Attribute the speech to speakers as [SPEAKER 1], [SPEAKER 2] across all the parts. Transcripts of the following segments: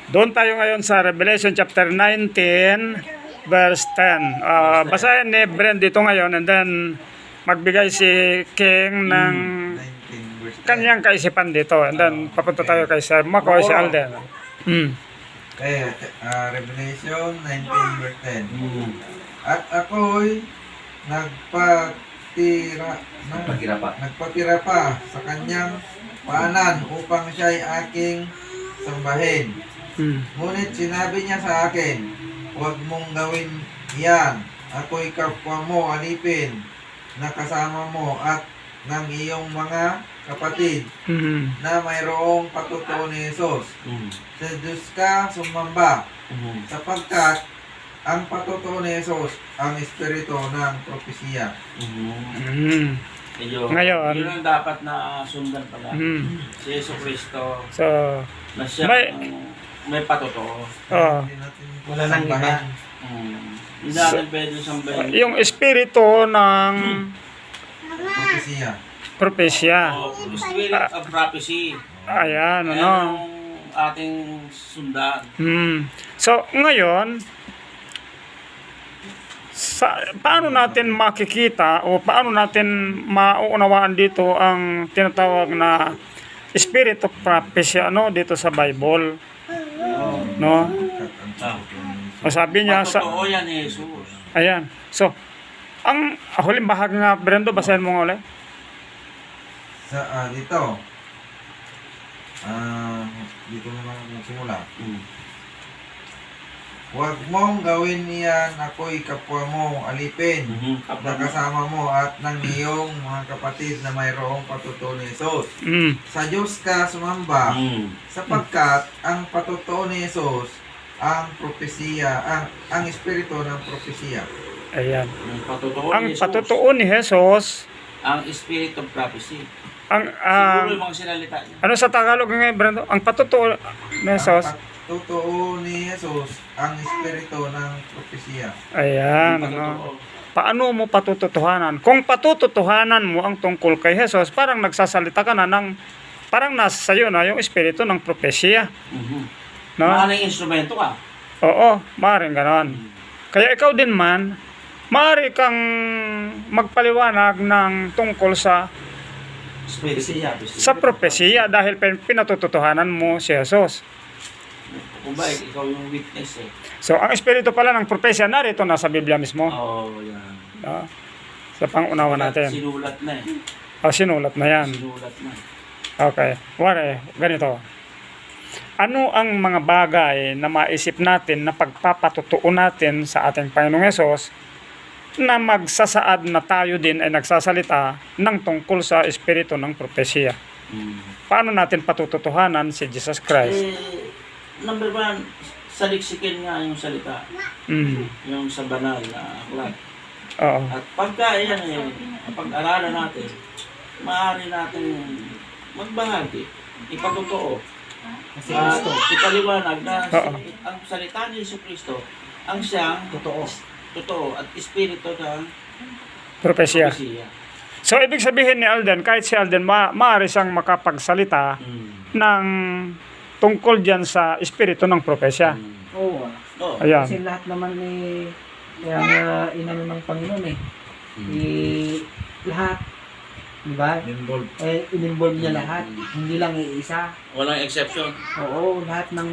[SPEAKER 1] Doon tayo ngayon sa Revelation chapter 19, verse 10. Basahin ni Brent dito ngayon and then magbigay si King ng
[SPEAKER 2] 19 verse 10.
[SPEAKER 1] kanyang kaisipan dito. And then papunta tayo kay Sir Mako, si Alden.
[SPEAKER 2] Okay, Revelation 19 verse 10. At ako'y nagpatira pa sa kanyang paanan upang siya'y aking sambahin. Ngunit sinabi niya sa akin, huwag mong gawin yan. Ako'y kapwa mo alipin na kasama mo at ng iyong mga kapatid na mayroong patutuo ni Jesus. Sa Diyos ka sumamba, sapagkat ang patutuo ni Jesus ang espiritu ng propesiya.
[SPEAKER 1] Ngayon,
[SPEAKER 3] yun ang dapat na sundan pala. Si Yesu Cristo
[SPEAKER 1] so,
[SPEAKER 3] na siya may patotoo.
[SPEAKER 2] Hindi natin
[SPEAKER 4] Wala nang
[SPEAKER 2] sambahin.
[SPEAKER 3] Hindi natin pwede sambahin.
[SPEAKER 1] yung espiritu ng
[SPEAKER 2] Propesiya.
[SPEAKER 1] propesya.
[SPEAKER 3] Spirit of prophecy.
[SPEAKER 1] Ayan,
[SPEAKER 3] Yan
[SPEAKER 1] ano.
[SPEAKER 3] ang ating sundan.
[SPEAKER 1] So, ngayon, paano natin makikita o paano natin mauunawaan dito ang tinatawag na spirit of prophecy dito sa Bible, no? O sabi niya sa
[SPEAKER 3] Patotoo yan ni Jesus.
[SPEAKER 1] ayan. So, ang huling bahagi nga, Brendo, basahin mo nga ulit.
[SPEAKER 2] Dito. Dito naman magsimula. Huwag mong gawin iyan, ako'y kapwa mo alipin na kasama mo at ng iyong mga kapatid na mayroong patutuo ni Jesus. Sa Diyos ka sumamba, sapagkat ang patutuo ni Jesus ang propesiya, ang espiritu ng propesiya.
[SPEAKER 1] Ayan.
[SPEAKER 3] Ang patotoo
[SPEAKER 1] Ang
[SPEAKER 3] ni Jesus.
[SPEAKER 1] patutuo ni Jesus,
[SPEAKER 3] Ang spirit of prophecy.
[SPEAKER 1] ang
[SPEAKER 3] Siguro yung mga sinalita niya.
[SPEAKER 1] ano sa Tagalog ngayon, Brendo? Ang patutuo ni Jesus.
[SPEAKER 2] Ang patutuo ni Jesus ang espiritu ng propesiya.
[SPEAKER 1] Ayan,
[SPEAKER 3] Ang
[SPEAKER 1] ano.
[SPEAKER 3] patotoo.
[SPEAKER 1] Paano mo patututuhanan? Kung patututuhanan mo ang tungkol kay Jesus, parang nagsasalita ka na ng, parang nasa sayo na yung espiritu ng propesya. No?
[SPEAKER 3] Maraming instrumento ka.
[SPEAKER 1] Oo, maaaring ganon. Kaya ikaw din man, maaari kang magpaliwanag ng tungkol sa propesya dahil pinatututuhanan mo si Jesus.
[SPEAKER 3] Kung ba, ikaw yung witness eh.
[SPEAKER 1] So, ang espiritu pala ng propesya narito na sa Biblia mismo.
[SPEAKER 3] Oo, yan.
[SPEAKER 1] No? Sa pangunawa natin.
[SPEAKER 3] Sinulat na eh.
[SPEAKER 1] Sinulat na yan.
[SPEAKER 3] Sinulat na.
[SPEAKER 1] Okay. Wari, ganito. Ano ang mga bagay na maisip natin na pagpapatutuo natin sa ating Panginoong Hesus na magsasaad na tayo din ay nagsasalita ng tungkol sa espiritu ng propesya? Paano natin patututuhanan si Jesus Christ?
[SPEAKER 3] Number one, saliksikin nga yung salita. Yung sa banal na aklat.
[SPEAKER 1] Oo.
[SPEAKER 3] At pagka yan pag-aralan natin, maaari natin magbahagi, ipatotoo.
[SPEAKER 4] Kasi gusto.
[SPEAKER 3] Ipaliwanag na
[SPEAKER 1] Oo.
[SPEAKER 3] ang salita ni Yesu Cristo ang siyang totoo at espiritu ng
[SPEAKER 1] Propesya.
[SPEAKER 3] propesya.
[SPEAKER 1] So, ibig sabihin ni Alden, kahit si Alden, maaari siyang makapagsalita ng tungkol dyan sa espiritu ng propesya.
[SPEAKER 4] Oo.
[SPEAKER 3] Oo.
[SPEAKER 1] Ayan.
[SPEAKER 4] Kasi lahat naman kaya nga inano ng Panginoon lahat. Diba? In-involve niya lahat. Hindi lang iisa.
[SPEAKER 3] Walang exception.
[SPEAKER 4] Oo, lahat ng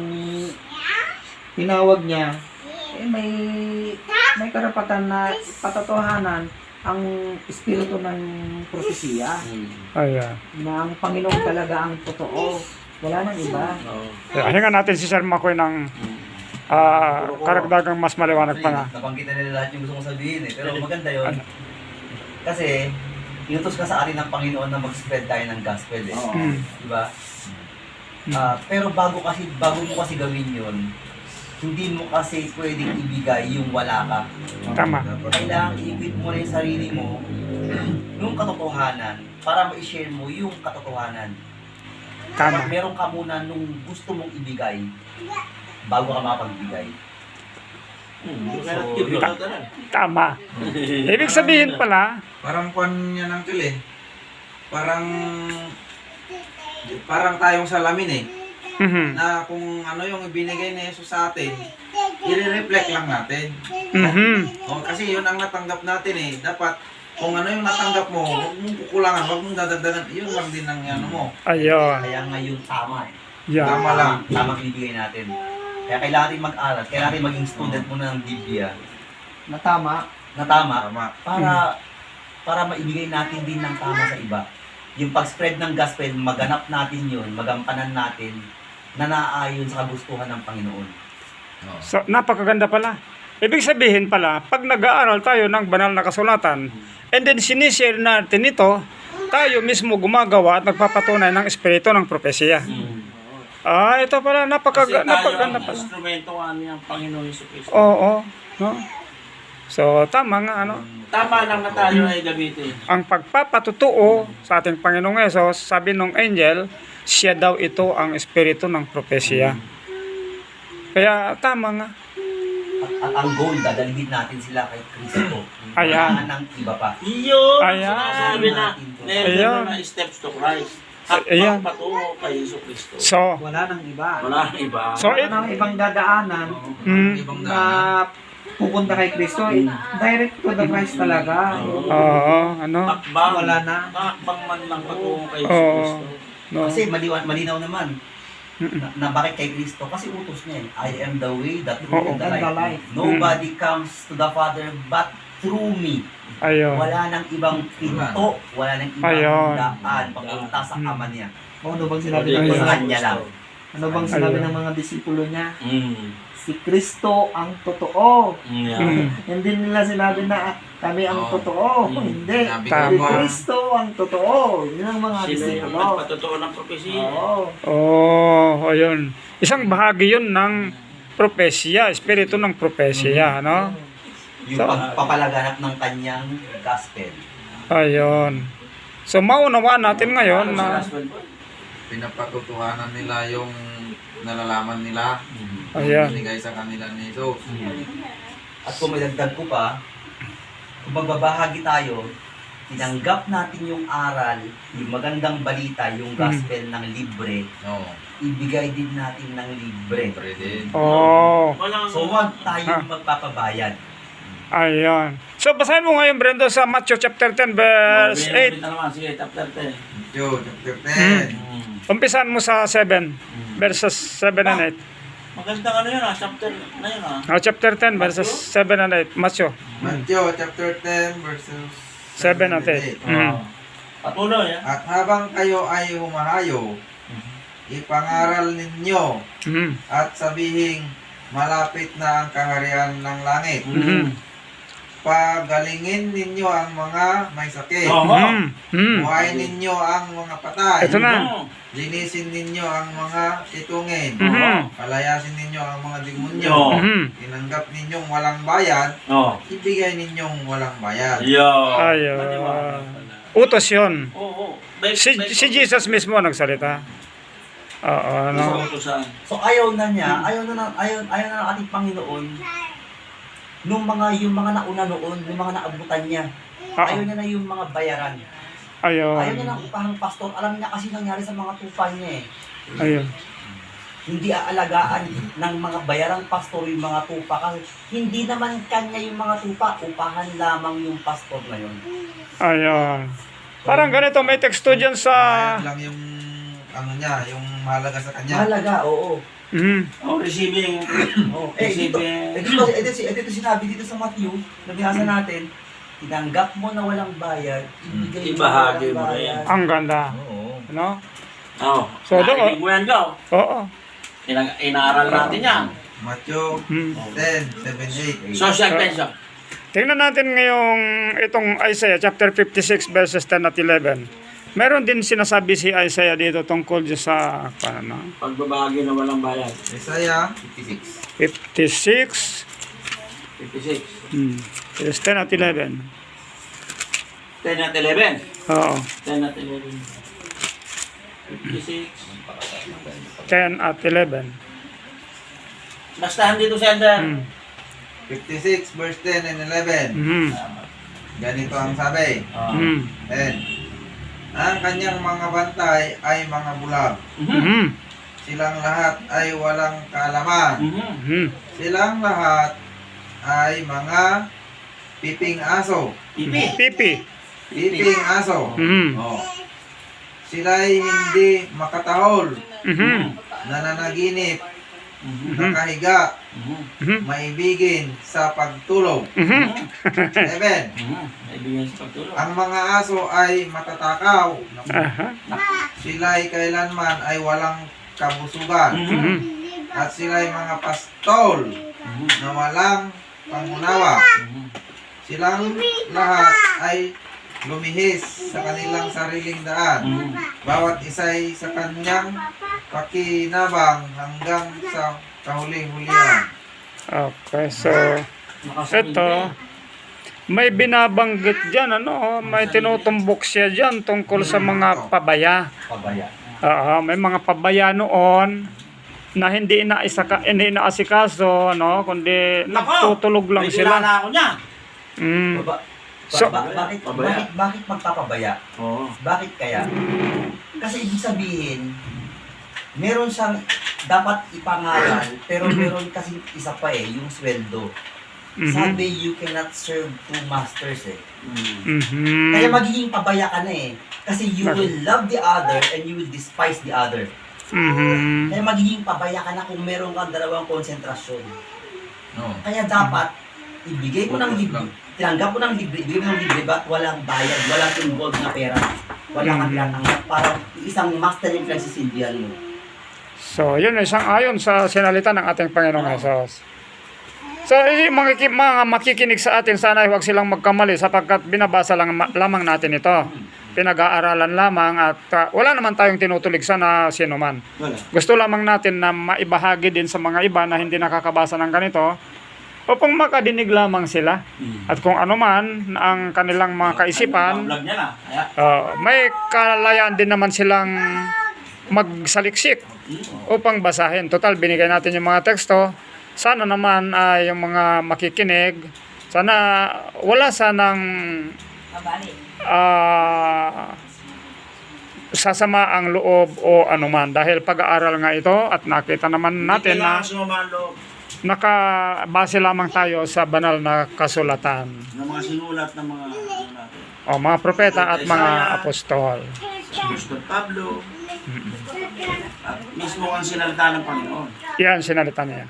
[SPEAKER 4] tinawag niya, may karapatan na patotohanan ang espiritu ng propesiya.
[SPEAKER 1] Ayan.
[SPEAKER 4] Na ang Panginoon talaga ang totoo. Wala nang iba.
[SPEAKER 3] Oo.
[SPEAKER 1] Hinga natin si Sir Makoy ng karagdagang mas maliwanag pa nga.
[SPEAKER 5] Nabanggit na nila lahat yung gusto mong sabihin eh. Pero maganda yun. Kasi, inutos ka sa atin ng Panginoon na mag-spread tayo ng gospel eh. Diba? Pero bago mo kasi gawin yun, hindi mo kasi pwedeng ibigay yung wala ka.
[SPEAKER 1] Tama.
[SPEAKER 5] Kailangan i-equip mo na yung sarili mo yung katotohanan para ma-share mo yung katotohanan.
[SPEAKER 1] Tama.
[SPEAKER 5] Meron ka muna nung gusto mong ibigay bago ka makapagbigay.
[SPEAKER 1] Tama. Ibig sabihin pala,
[SPEAKER 2] Parang kwan niya ng parang tayong salamin eh.
[SPEAKER 1] Mhm.
[SPEAKER 2] na kung ano yung ibinigay ni Jesus sa atin, i-reflect lang natin.
[SPEAKER 1] Mhm.
[SPEAKER 2] O, kasi yun ang natanggap natin eh. Dapat, kung ano yung natanggap mo, huwag mong kukulangan, huwag mong dadagdagan. Yun lang din ang ano mo.
[SPEAKER 1] Ayun.
[SPEAKER 5] Kaya ngayon tama eh.
[SPEAKER 1] Yan.
[SPEAKER 2] Tama lang.
[SPEAKER 5] Tamang ibigay natin. Kaya kailangan natin mag-aral, kailangan natin maging student muna ng Biblia
[SPEAKER 4] Na tama.
[SPEAKER 5] na tama
[SPEAKER 2] Tama.
[SPEAKER 5] para maibigay natin din ng tama sa iba. Yung pag-spread ng gospel, maganap natin yun, magampanan natin na naaayon sa kagustuhan ng Panginoon.
[SPEAKER 1] So, napakaganda pala. Ibig sabihin pala, pag nag-aaral tayo ng banal na kasulatan, and then sinishare natin ito, tayo mismo gumagawa at nagpapatunay ng espiritu ng propesya. Ah, ito pala,
[SPEAKER 3] Kasi tayo
[SPEAKER 1] napakaganda
[SPEAKER 3] ang
[SPEAKER 1] pala.
[SPEAKER 3] instrumento nga niyang Panginoon Jesucristo.
[SPEAKER 1] Oo, no? So, tama nga, ano?
[SPEAKER 3] Tama lang na tayo ay gamitin.
[SPEAKER 1] Ang pagpapatutuo sa ating Panginoong Hesus, sabi ng angel, siya daw ito ang espiritu ng propesya. Kaya, tama nga.
[SPEAKER 5] At ang goal, dadalhin natin sila kay Kristo.
[SPEAKER 1] Ayan.
[SPEAKER 5] Wala nang iba pa.
[SPEAKER 3] Iyon!
[SPEAKER 1] Ayan.
[SPEAKER 3] Sinasabi na, never
[SPEAKER 1] Ayan.
[SPEAKER 3] na steps to Christ. At
[SPEAKER 1] Ayan.
[SPEAKER 3] magpatungo kay Jesucristo.
[SPEAKER 1] So,
[SPEAKER 4] Wala nang iba.
[SPEAKER 3] Wala nang iba.
[SPEAKER 1] So,
[SPEAKER 4] Wala nang ibang dadaanan
[SPEAKER 2] Ibang
[SPEAKER 4] na
[SPEAKER 2] daan.
[SPEAKER 4] pupunta kay Kristo. Direct to the Christ talaga.
[SPEAKER 1] oo, ano?
[SPEAKER 3] Takbang.
[SPEAKER 4] Wala na.
[SPEAKER 3] Takbang man lang patungo kay
[SPEAKER 1] Oo.
[SPEAKER 3] Jesucristo.
[SPEAKER 1] No?
[SPEAKER 5] Kasi malinaw naman na bakit kay Kristo? Kasi utos niya eh. I am the way, the truth, and the
[SPEAKER 4] And the
[SPEAKER 5] life.
[SPEAKER 4] life.
[SPEAKER 5] Nobody comes to the Father but through me.
[SPEAKER 1] Ayun.
[SPEAKER 5] Wala nang ibang pinto, wala nang ibang
[SPEAKER 1] Ayun.
[SPEAKER 5] daan papunta sa Ama niya.
[SPEAKER 4] O, ano bang sinabi
[SPEAKER 3] Ayun.
[SPEAKER 4] ng
[SPEAKER 5] Sa
[SPEAKER 4] mga
[SPEAKER 5] Kanya lang.
[SPEAKER 4] ano bang sinabi
[SPEAKER 1] Ayun.
[SPEAKER 4] ng mga disipulo niya?
[SPEAKER 3] Mm.
[SPEAKER 4] Si Kristo ang totoo.
[SPEAKER 3] Yeah.
[SPEAKER 4] Hindi nila sinabi na kami ang
[SPEAKER 2] Oo.
[SPEAKER 4] totoo.
[SPEAKER 3] Mm.
[SPEAKER 4] Hindi.
[SPEAKER 2] Sabi
[SPEAKER 1] Tama.
[SPEAKER 4] Si
[SPEAKER 2] ko ba,
[SPEAKER 4] Kristo ang totoo. Yun ang mga
[SPEAKER 3] Sino yung
[SPEAKER 4] disipulo.
[SPEAKER 3] nagpatotoo ng propesya?
[SPEAKER 4] Oo.
[SPEAKER 1] Oh, ayun. Isang bahagi yun ng propesya, espiritu ng propesya, no?
[SPEAKER 5] Yung pagpapalaganap ng kanyang gospel.
[SPEAKER 1] Ayun. So, maunawaan natin ngayon
[SPEAKER 3] Ano sa
[SPEAKER 1] na,
[SPEAKER 3] gospel po?
[SPEAKER 2] pinapatutuhanan nila yung nalalaman nila.
[SPEAKER 1] Ayan.
[SPEAKER 2] Binigay sa kanila ni Jesus.
[SPEAKER 5] At kung may dagdag ko pa, kung magbabahagi tayo, tinanggap natin yung aral, yung magandang balita, yung gospel ng libre,
[SPEAKER 2] Oo.
[SPEAKER 5] ibigay din natin ng libre.
[SPEAKER 2] Siyempre din.
[SPEAKER 1] oh,
[SPEAKER 3] Walang...
[SPEAKER 5] So huwag tayong magpapabayad.
[SPEAKER 1] ayun. So, basahin mo ngayon, Brendo, sa Matthew chapter 10, verse 8.
[SPEAKER 3] Naman. Sige, chapter 10.
[SPEAKER 2] Yo, chapter 10.
[SPEAKER 1] Umpisan mo sa 7, verses 7 and 8.
[SPEAKER 3] Magandang ano yun chapter na yun
[SPEAKER 1] Oh, chapter 10, verses 7 and 8. Matthew.
[SPEAKER 2] Matthew chapter 10 verses
[SPEAKER 1] 7 and 8. Mm.
[SPEAKER 3] Patuloy
[SPEAKER 2] At habang kayo ay humahayo, ipangaral ninyo
[SPEAKER 1] Mm.
[SPEAKER 2] at sabihin, malapit na ang kaharian ng langit.
[SPEAKER 1] Mhm.
[SPEAKER 2] Pagalingin ninyo ang mga may sakit.
[SPEAKER 3] Oo.
[SPEAKER 1] Mm. Mm.
[SPEAKER 2] Buhayin ninyo ang mga patay.
[SPEAKER 1] Ito na.
[SPEAKER 2] Linisin ninyo ang mga titungin.
[SPEAKER 1] Mhm.
[SPEAKER 2] Palayasin ninyo ang mga demonyo.
[SPEAKER 3] Oo.
[SPEAKER 1] Mhm.
[SPEAKER 2] Tinanggap ninyong walang bayad,
[SPEAKER 3] Oh.
[SPEAKER 2] ibigay ninyong walang bayad.
[SPEAKER 3] Yo.
[SPEAKER 1] Ayun.
[SPEAKER 3] Maniwala pala.
[SPEAKER 1] Utos yun.
[SPEAKER 3] Oo.
[SPEAKER 1] Si Jesus mismo nagsalita. Oo, ano.
[SPEAKER 3] Sa utusan.
[SPEAKER 5] So ayaw na niya, ayaw na ng ating Panginoon yung mga nauna noon, yung mga naabutan niya. Ayaw
[SPEAKER 1] Oo.
[SPEAKER 5] niya na yung mga bayaran. Ayaw
[SPEAKER 1] Ayun.
[SPEAKER 5] niya ng upahang pastor. Alam niya kasi nangyari sa mga tupa niya eh.
[SPEAKER 1] Ayun.
[SPEAKER 5] Hindi aalagaan ng mga bayarang pastor yung mga tupa kasi hindi naman kanya yung mga tupa, upahan lamang yung pastor na yun.
[SPEAKER 1] Ayun. Parang ganito, may teksto dyan sa...
[SPEAKER 2] Bayad lang yung ano niya, yung mahalaga sa kanya.
[SPEAKER 5] Mahalaga, oo.
[SPEAKER 1] Mm.
[SPEAKER 3] Oh, receiving.
[SPEAKER 5] Oh, dito sinabi dito sa Matthew, nabihasa natin, tinanggap mo na walang bayad, ibigay mo na
[SPEAKER 3] Ibahagi
[SPEAKER 5] walang
[SPEAKER 3] mo na
[SPEAKER 5] bayad.
[SPEAKER 1] Ang ganda.
[SPEAKER 2] Oo.
[SPEAKER 1] Ano?
[SPEAKER 3] Oh.
[SPEAKER 1] So, doon,
[SPEAKER 3] Narinig mo yan, Go.
[SPEAKER 1] Oo.
[SPEAKER 3] Inaaral natin yan.
[SPEAKER 2] Matthew
[SPEAKER 1] Mm.
[SPEAKER 2] 10, 7, 8.
[SPEAKER 3] Social pension.
[SPEAKER 1] Tingnan natin ngayong itong Isaiah chapter 56 verses 10 at 11. Meron din sinasabi si Isaiah dito tungkol dyan sa paano,
[SPEAKER 3] Pagbabahagi na walang bayad.
[SPEAKER 2] Isaiah 56.
[SPEAKER 1] 56
[SPEAKER 3] 56.
[SPEAKER 1] verse 10 at 11.
[SPEAKER 3] 10 at 11.
[SPEAKER 1] Oo.
[SPEAKER 3] 10 at 11. 56.
[SPEAKER 1] 10 at 11.
[SPEAKER 3] Bastahan dito, sender.
[SPEAKER 2] 56 verse 10 and 11.
[SPEAKER 1] Mm.
[SPEAKER 2] Ganito ang sabi.
[SPEAKER 1] Mm.
[SPEAKER 2] 10. Ang kanyang mga bantay ay mga bulag.
[SPEAKER 1] Mm.
[SPEAKER 2] silang lahat ay walang kaalaman.
[SPEAKER 1] Mhm.
[SPEAKER 2] Silang lahat ay mga piping aso.
[SPEAKER 1] Pipi.
[SPEAKER 2] Piping aso.
[SPEAKER 1] Mhm.
[SPEAKER 2] Oh. Sila'y hindi makatahol,
[SPEAKER 1] Mhm.
[SPEAKER 2] nananaginip,
[SPEAKER 1] Mhm.
[SPEAKER 2] nakahiga,
[SPEAKER 1] Mhm.
[SPEAKER 2] maibigin sa pagtulog.
[SPEAKER 1] Mhm.
[SPEAKER 2] 7.
[SPEAKER 3] Kaibigan sa pagtulog.
[SPEAKER 2] Ang mga aso ay matatakaw.
[SPEAKER 1] Aha.
[SPEAKER 2] Sila'y kailanman ay walang kabusugan.
[SPEAKER 1] Mhm.
[SPEAKER 2] At sila'y mga pastol na walang pangunawa. Silang lahat ay lumihis sa kanilang sariling daan. Bawat isa'y sa kanyang pakinabang hanggang sa kahuli-hulihan.
[SPEAKER 1] Okay, so ito, may binabanggit dyan, ano, may tinutumbok siya dyan tungkol sa mga pabaya.
[SPEAKER 5] Pabaya.
[SPEAKER 1] May mga pabaya noon na hindi inaasikaso, no, kundi nagtutulog lang
[SPEAKER 3] May
[SPEAKER 1] sila.
[SPEAKER 3] kilala ako niya.
[SPEAKER 1] Mm.
[SPEAKER 5] So,
[SPEAKER 1] So-
[SPEAKER 5] bakit magpapabaya?
[SPEAKER 3] Oo.
[SPEAKER 5] Bakit kaya? Kasi ibig sabihin, meron siyang dapat ipangaral, pero meron kasi isa pa yung sweldo.
[SPEAKER 1] Mhm.
[SPEAKER 5] Sabi, you cannot serve two masters
[SPEAKER 1] Mhm.
[SPEAKER 5] Kaya magiging pabaya ka na Kasi you will love the other and you will despise the other.
[SPEAKER 1] Mhm.
[SPEAKER 5] Kaya magiging pabaya ka na kung meron kang dalawang konsentrasyon.
[SPEAKER 2] No.
[SPEAKER 5] Kaya dapat, ibigay ko ng libre, tinanggap ko ng libre, ibigay mo ng libre, ba't walang bayad, walang involved na pera, wala kang tinatanggap, parang isang master influence sisilbihan mo.
[SPEAKER 1] So, yun isang ayon sa sinalita ng ating Panginoong Hesus. So, yung mga makikinig sa atin, sana ay huwag silang magkamali sapagkat binabasa lamang natin ito. Pinag-aaralan lamang at wala naman tayong tinutuligsa na sino man.
[SPEAKER 3] Wala.
[SPEAKER 1] Gusto lamang natin na maibahagi din sa mga iba na hindi nakakabasa ng ganito upang makadinig lamang sila. At kung ano man ang kanilang mga kaisipan,
[SPEAKER 3] Vlog niya na. Kaya,
[SPEAKER 1] may kalayaan din naman silang magsaliksik upang basahin. Total, binigay natin yung mga teksto. Sana naman yung mga makikinig, sana wala sanang sasama ang loob o anuman. Dahil pag-aaral nga ito at nakita naman natin na
[SPEAKER 3] kailangan sumama ang loob
[SPEAKER 1] nakabase lamang tayo sa banal na kasulatan.
[SPEAKER 3] ng mga sinulat ng mga ano natin.
[SPEAKER 1] O mga propeta at mga apostol.
[SPEAKER 3] Si Apostol Pablo. At mismo ang sinalita ng Panginoon.
[SPEAKER 1] Yan, sinalita niya.